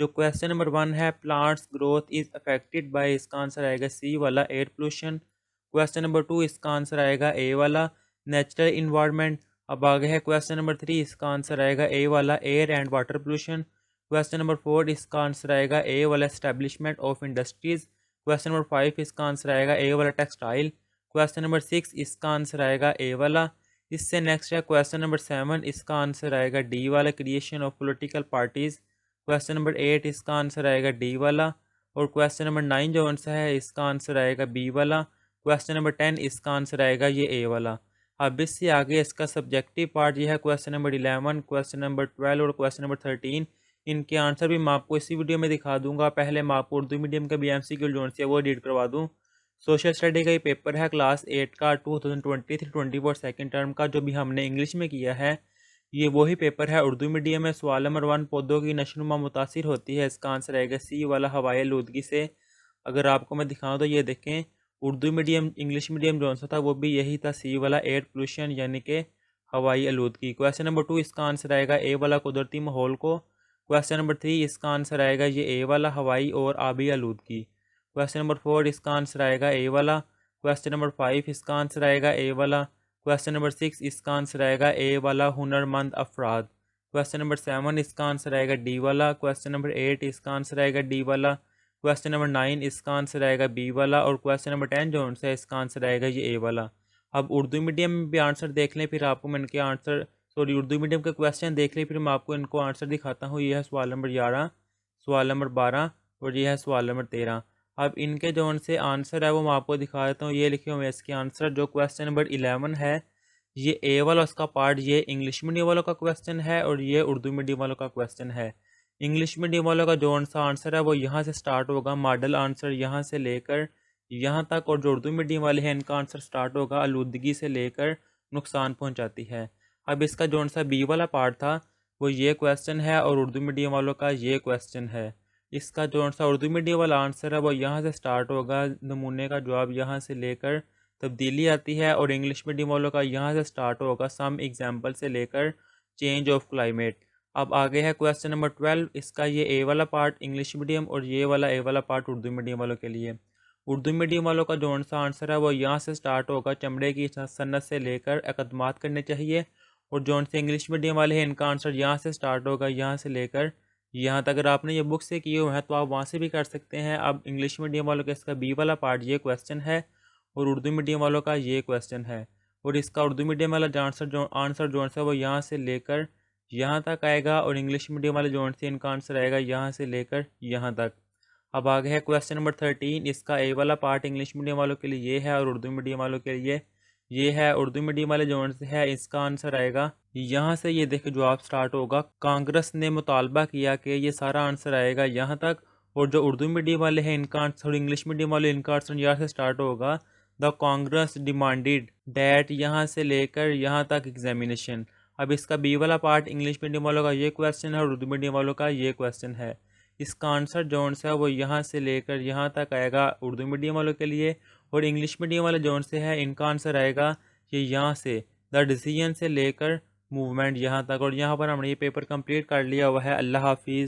जो question number 1 है, plants growth is affected by, इसका आंसर आएगा सी वाला एयर पोल्यूशन। क्वेश्चन नंबर 2 इसका आंसर आएगा ए वाला नेचुरल इन्वायरमेंट। अब आगे है क्वेश्चन नंबर 3, इसका आंसर आएगा ए वाला air and water pollution. Question number 4 इसका आंसर आएगा ए वाला establishment of industries. Question number 5 इसका आंसर आएगा ए वाला टेक्सटाइल। क्वेश्चन नंबर 6 इसका आंसर आएगा ए वाला। इससे नेक्स्ट है क्वेश्चन नंबर 7, इसका आंसर आएगा डी वाला creation of political parties. Question number 8 इसका आंसर आएगा डी वाला। और क्वेश्चन नंबर 9 जो आंसर है इसका आंसर आएगा बी वाला। क्वेश्चन नंबर 10 इसका आंसर आएगा ये ए वाला। अब इससे आगे इसका सब्जेक्टिव पार्ट ये है क्वेश्चन नंबर 11, क्वेश्चन नंबर 12 और क्वेश्चन नंबर 13। इनके आंसर भी मैं आपको इसी वीडियो में दिखा दूंगा। पहले मैं आपको उर्दू मीडियम का भी MCQ जो है वो रीड करवा दूँ। सोशल स्टडी का ये पेपर है क्लास 8 का 2023-24 सेकेंड टर्म का, जो भी हमने इंग्लिश में किया है। ये वही पेपर है उर्दू मीडियम में। सवाल नंबर 1, पौधों की नशोनुमा मुतासिर होती है, इसका आंसर आएगा सी वाला हवाई आलूदगी से। अगर आपको मैं दिखाऊं तो ये देखें, उर्दू मीडियम इंग्लिश मीडियम जो सा था वो भी यही था, सी वाला एयर पोल्यूशन यानी कि हवाई आलूदगी। क्वेश्चन नंबर 2 इसका आंसर आएगा ए वाला कुदरती माहौल को। क्वेश्चन नंबर 3 इसका आंसर आएगा ये ए वाला हवाई और आबी आलूदगी। क्वेश्चन नंबर 4 इसका आंसर आएगा ए वाला। क्वेश्चन नंबर 5 इसका आंसर आएगा ए वाला। क्वेश्चन नंबर 6 इसका आंसर आएगा ए वाला हुनरमंद अफराद। क्वेश्चन नंबर 7 इसका आंसर आएगा डी वाला। क्वेश्चन नंबर 8 इसका आंसर आएगा डी वाला। क्वेश्चन नंबर 9 इसका आंसर आएगा बी वाला। और क्वेश्चन नंबर 10 जो है इसका आंसर आएगा ये ए वाला। अब उर्दू मीडियम में भी आंसर देख लें, फिर आपको मैं इनके आंसर उर्दू मीडियम के क्वेश्चन देख लें, फिर मैं आपको इनको आंसर दिखाता हूँ। ये है सवाल नंबर 11, सवाल नंबर 12 और ये है सवाल नंबर 13। अब इनके जो उनसे आंसर है वो मैं आपको दिखा देता हूँ। ये लिखे हुए हैं इसके आंसर। जो क्वेश्चन नंबर 11 है ये ए वाला उसका पार्ट ये इंग्लिश मीडियम वालों का क्वेश्चन है और ये उर्दू मीडियम वालों का क्वेश्चन है। इंग्लिश मीडियम वालों का जो सा आंसर है वो यहाँ से स्टार्ट होगा, मॉडल आंसर यहाँ से लेकर यहाँ तक। और जो उर्दू मीडियम वाले हैं इनका आंसर स्टार्ट होगा आलूदगी से लेकर नुकसान पहुँचाती है। अब इसका जो सा बी वाला पार्ट था वो ये क्वेश्चन है और उर्दू मीडियम वालों का ये क्वेश्चन है। इसका जो सा उर्दू मीडियम वाला आंसर है वो यहाँ से स्टार्ट होगा, नमूने का जवाब यहाँ से लेकर तब्दीली आती है। और इंग्लिश मीडियम वालों का यहाँ से स्टार्ट होगा सम एग्जाम्पल से लेकर चेंज ऑफ क्लाइमेट। अब आगे है क्वेश्चन नंबर 12, इसका ये ए वाला पार्ट इंग्लिश मीडियम और ये वाला ए वाला पार्ट उर्दू मीडियम वालों के लिए। उर्दू मीडियम वालों का जो सा आंसर है वो यहाँ से स्टार्ट होगा, चमड़े की सन्नत से लेकर इक़दामात करने चाहिए। और जो से इंग्लिश मीडियम वाले हैं इनका आंसर यहाँ से स्टार्ट होगा, यहाँ से लेकर यहाँ तक। अगर आपने ये बुक से किए हुए हैं तो आप वहाँ से भी कर सकते हैं। अब इंग्लिश मीडियम वालों का इसका बी वाला पार्ट ये क्वेश्चन है और उर्दू मीडियम वालों का ये क्वेश्चन है। और इसका उर्दू मीडियम वाला जो आंसर है वो यहाँ से लेकर यहाँ तक आएगा और इंग्लिश मीडियम वाले जो से इनका आंसर आएगा यहाँ से लेकर यहाँ तक। अब आगे है क्वेश्चन नंबर 13, इसका ए वाला पार्ट इंग्लिश मीडियम वालों के लिए ये है और उर्दू मीडियम वालों के लिए ये है। उर्दू मीडियम वाले जो है इसका आंसर आएगा यहाँ से, ये देखो जवाब स्टार्ट होगा, कांग्रेस ने मुतालबा किया कि ये सारा आंसर आएगा यहाँ तक। और जो उर्दू मीडियम वाले हैं इनका आंसर, इंग्लिश मीडियम वाले इनका आंसर यहाँ से स्टार्ट होगा, द कांग्रेस डिमांडेड डैट यहाँ से लेकर यहाँ तक एग्जामिनेशन। अब इसका बी वाला पार्ट इंग्लिश मीडियम वालों का ये क्वेश्चन है और उर्दू मीडियम वालों का ये क्वेश्चन है। इसका आंसर जो है वो यहाँ से लेकर यहाँ तक आएगा उर्दू मीडियम वालों के लिए। और इंग्लिश मीडियम वाले जो से है इनका आंसर आएगा ये यहाँ से द डिसीजन से लेकर मूवमेंट यहाँ तक। और यहाँ पर हमने ये पेपर कंप्लीट कर लिया हुआ है। अल्लाह हाफिज़।